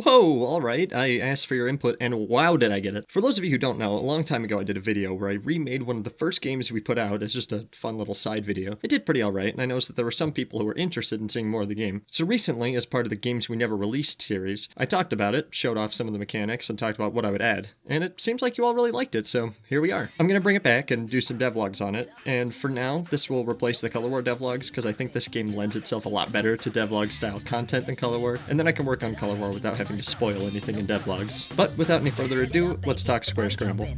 Whoa, alright, I asked for your input and wow did I get it. For those of you who don't know, a long time ago I did a video where I remade one of the first games we put out as just a fun little side video. It did pretty alright, and I noticed that there were some people who were interested in seeing more of the game. So recently, as part of the Games We Never Released series, I talked about it, showed off some of the mechanics, and talked about what I would add. And it seems like you all really liked it, so here we are. I'm gonna bring it back and do some devlogs on it, and for now, this will replace the Color War devlogs, because I think this game lends itself a lot better to devlog style content than Color War, and then I can work on Color War without having to spoil anything in devlogs. But without any further ado, let's talk Square Scramble.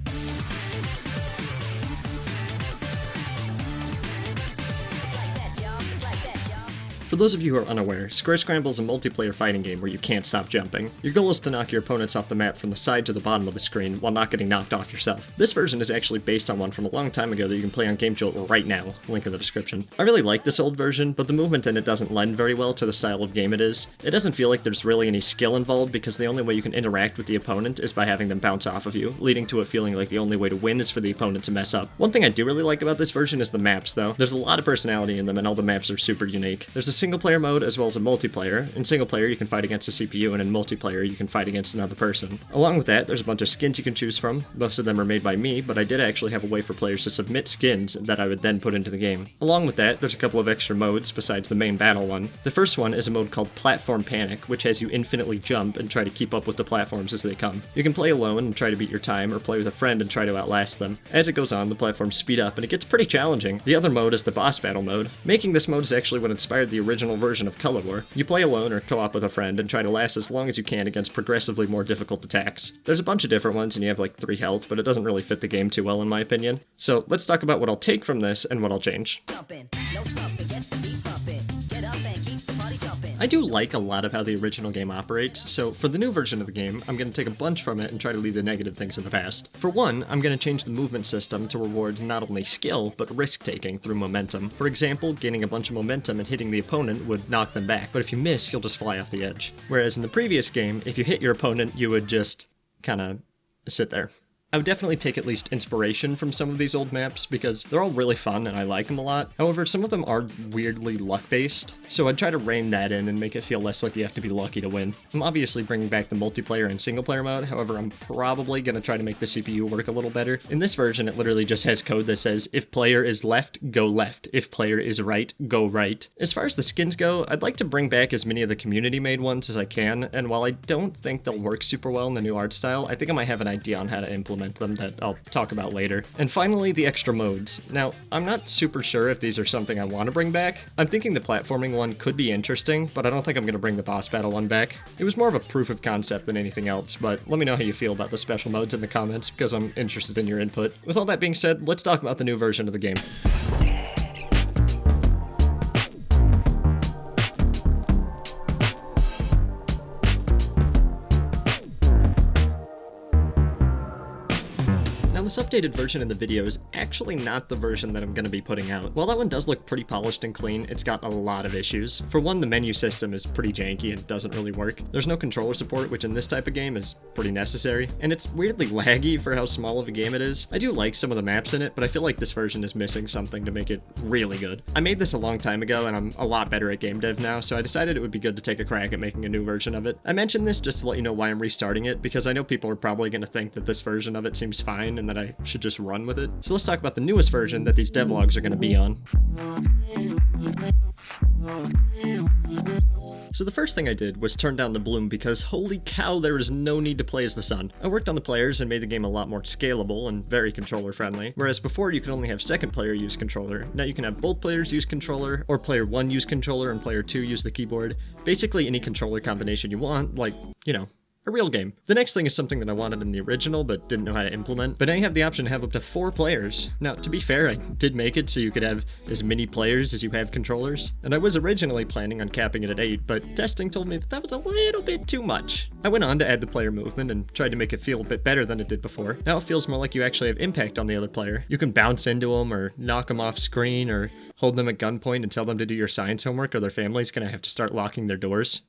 For those of you who are unaware, Square Scramble is a multiplayer fighting game where you can't stop jumping. Your goal is to knock your opponents off the map from the side to the bottom of the screen while not getting knocked off yourself. This version is actually based on one from a long time ago that you can play on Game Jolt right now, link in the description. I really like this old version, but the movement in it doesn't lend very well to the style of game it is. It doesn't feel like there's really any skill involved because the only way you can interact with the opponent is by having them bounce off of you, leading to it feeling like the only way to win is for the opponent to mess up. One thing I do really like about this version is the maps though. There's a lot of personality in them and all the maps are super unique. There's a single player mode as well as a multiplayer. In single player you can fight against a CPU and in multiplayer you can fight against another person. Along with that, there's a bunch of skins you can choose from. Most of them are made by me, but I did actually have a way for players to submit skins that I would then put into the game. Along with that, there's a couple of extra modes besides the main battle one. The first one is a mode called Platform Panic, which has you infinitely jump and try to keep up with the platforms as they come. You can play alone and try to beat your time, or play with a friend and try to outlast them. As it goes on, the platforms speed up and it gets pretty challenging. The other mode is the boss battle mode. Making this mode is actually what inspired the original version of Color War. You play alone or co-op with a friend and try to last as long as you can against progressively more difficult attacks. There's a bunch of different ones and you have like 3 health, but it doesn't really fit the game too well in my opinion. So let's talk about what I'll take from this and what I'll change. I do like a lot of how the original game operates, so for the new version of the game, I'm going to take a bunch from it and try to leave the negative things in the past. For one, I'm going to change the movement system to reward not only skill, but risk-taking through momentum. For example, gaining a bunch of momentum and hitting the opponent would knock them back, but if you miss, you'll just fly off the edge. Whereas in the previous game, if you hit your opponent, you would just kinda sit there. I would definitely take at least inspiration from some of these old maps because they're all really fun and I like them a lot. However, some of them are weirdly luck-based, so I'd try to rein that in and make it feel less like you have to be lucky to win. I'm obviously bringing back the multiplayer and single-player mode, however, I'm probably going to try to make the CPU work a little better. In this version, it literally just has code that says, if player is left, go left. If player is right, go right. As far as the skins go, I'd like to bring back as many of the community-made ones as I can, and while I don't think they'll work super well in the new art style, I think I might have an idea on how to implement them that I'll talk about later. And finally, the extra modes. Now, I'm not super sure if these are something I want to bring back. I'm thinking the platforming one could be interesting, but I don't think I'm going to bring the boss battle one back. It was more of a proof of concept than anything else, but let me know how you feel about the special modes in the comments because I'm interested in your input. With all that being said, let's talk about the new version of the game. Now this updated version in the video is actually not the version that I'm going to be putting out. While that one does look pretty polished and clean, it's got a lot of issues. For one, the menu system is pretty janky and doesn't really work. There's no controller support, which in this type of game is pretty necessary. And it's weirdly laggy for how small of a game it is. I do like some of the maps in it, but I feel like this version is missing something to make it really good. I made this a long time ago and I'm a lot better at game dev now, so I decided it would be good to take a crack at making a new version of it. I mentioned this just to let you know why I'm restarting it, because I know people are probably going to think that this version of it seems fine and that I should just run with it. So let's talk about the newest version that these devlogs are going to be on. So the first thing I did was turn down the bloom because holy cow, there is no need to play as the sun. I worked on the players and made the game a lot more scalable and very controller friendly, whereas before you could only have second player use controller. Now you can have both players use controller, or player 1 use controller and player 2 use the keyboard. Basically any controller combination you want, like, you know, a real game. The next thing is something that I wanted in the original but didn't know how to implement, but now you have the option to have up to 4 players. Now, to be fair, I did make it so you could have as many players as you have controllers, and I was originally planning on capping it at 8, but testing told me that was a little bit too much. I went on to add the player movement and tried to make it feel a bit better than it did before. Now it feels more like you actually have impact on the other player. You can bounce into them or knock them off screen or hold them at gunpoint and tell them to do your science homework or their family's gonna have to start locking their doors.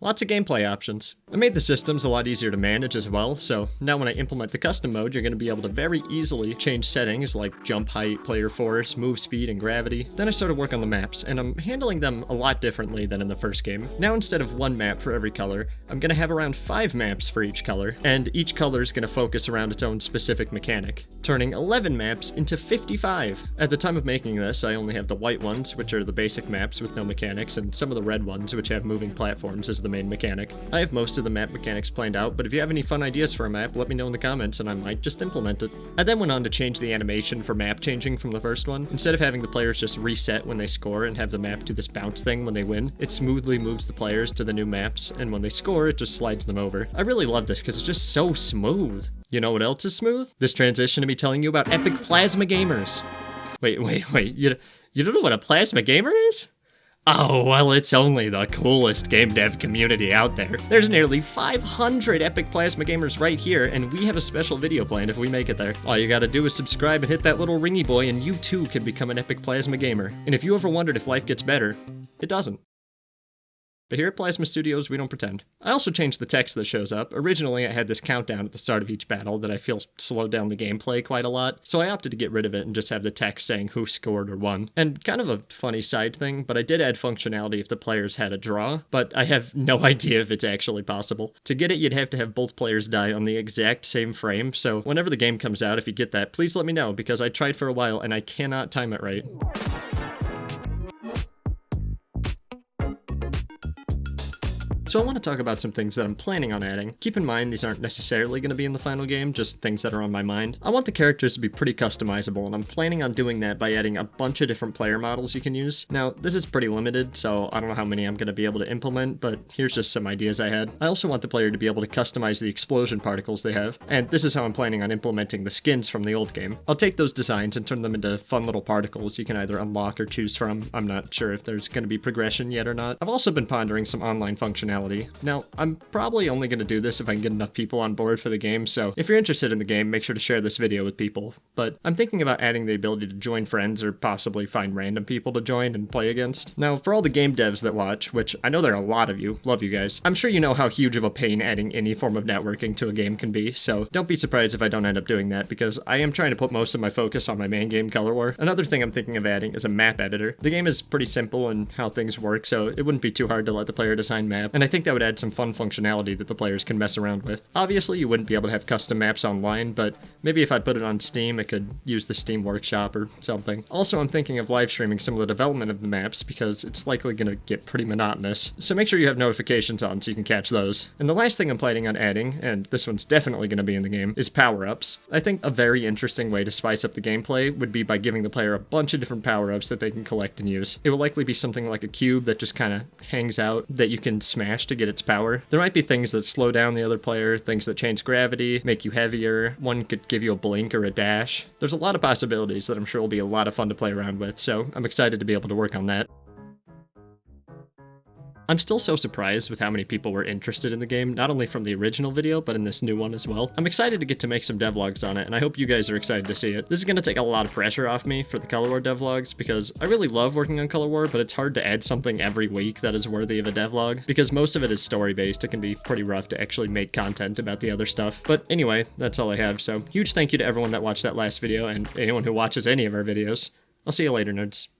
Lots of gameplay options. I made the systems a lot easier to manage as well, so now when I implement the custom mode, you're going to be able to very easily change settings like jump height, player force, move speed, and gravity. Then I started work on the maps, and I'm handling them a lot differently than in the first game. Now instead of one map for every color, I'm going to have around 5 maps for each color, and each color is going to focus around its own specific mechanic, turning 11 maps into 55. At the time of making this, I only have the white ones, which are the basic maps with no mechanics, and some of the red ones, which have moving platforms as the main mechanic. I have most of the map mechanics planned out, but if you have any fun ideas for a map, let me know in the comments and I might just implement it. I then went on to change the animation for map changing from the first one. Instead of having the players just reset when they score and have the map do this bounce thing when they win, it smoothly moves the players to the new maps, and when they score, it just slides them over. I really love this because it's just so smooth. You know what else is smooth? This transition to me telling you about epic plasma gamers. Wait, you don't know what a plasma gamer is? Oh, well, it's only the coolest game dev community out there. There's nearly 500 epic plasma gamers right here, and we have a special video planned if we make it there. All you gotta do is subscribe and hit that little ringy boy, and you too can become an epic plasma gamer. And if you ever wondered if life gets better, it doesn't. But here at Plasma Studios, we don't pretend. I also changed the text that shows up. Originally, I had this countdown at the start of each battle that I feel slowed down the gameplay quite a lot, so I opted to get rid of it and just have the text saying who scored or won. And kind of a funny side thing, but I did add functionality if the players had a draw, but I have no idea if it's actually possible. To get it, you'd have to have both players die on the exact same frame, so whenever the game comes out, if you get that, please let me know, because I tried for a while and I cannot time it right. So I want to talk about some things that I'm planning on adding. Keep in mind, these aren't necessarily going to be in the final game, just things that are on my mind. I want the characters to be pretty customizable, and I'm planning on doing that by adding a bunch of different player models you can use. Now, this is pretty limited, so I don't know how many I'm going to be able to implement, but here's just some ideas I had. I also want the player to be able to customize the explosion particles they have, and this is how I'm planning on implementing the skins from the old game. I'll take those designs and turn them into fun little particles you can either unlock or choose from. I'm not sure if there's going to be progression yet or not. I've also been pondering some online functionality. Now, I'm probably only going to do this if I can get enough people on board for the game, so if you're interested in the game, make sure to share this video with people. But I'm thinking about adding the ability to join friends or possibly find random people to join and play against. Now, for all the game devs that watch, which I know there are a lot of you, love you guys, I'm sure you know how huge of a pain adding any form of networking to a game can be, so don't be surprised if I don't end up doing that, because I am trying to put most of my focus on my main game, Color War. Another thing I'm thinking of adding is a map editor. The game is pretty simple in how things work, so it wouldn't be too hard to let the player design map, and I think that would add some fun functionality that the players can mess around with. Obviously, you wouldn't be able to have custom maps online, but maybe if I put it on Steam, I could use the Steam Workshop or something. Also, I'm thinking of live streaming some of the development of the maps because it's likely going to get pretty monotonous, so make sure you have notifications on so you can catch those. And the last thing I'm planning on adding, and this one's definitely going to be in the game, is power-ups. I think a very interesting way to spice up the gameplay would be by giving the player a bunch of different power-ups that they can collect and use. It will likely be something like a cube that just kind of hangs out that you can smash to get its power. There might be things that slow down the other player, things that change gravity, make you heavier, one could give you a blink or a dash. There's a lot of possibilities that I'm sure will be a lot of fun to play around with, so I'm excited to be able to work on that. I'm still so surprised with how many people were interested in the game, not only from the original video, but in this new one as well. I'm excited to get to make some devlogs on it, and I hope you guys are excited to see it. This is going to take a lot of pressure off me for the Color War devlogs, because I really love working on Color War, but it's hard to add something every week that is worthy of a devlog, because most of it is story-based. It can be pretty rough to actually make content about the other stuff. But anyway, that's all I have, so huge thank you to everyone that watched that last video, and anyone who watches any of our videos. I'll see you later, nerds.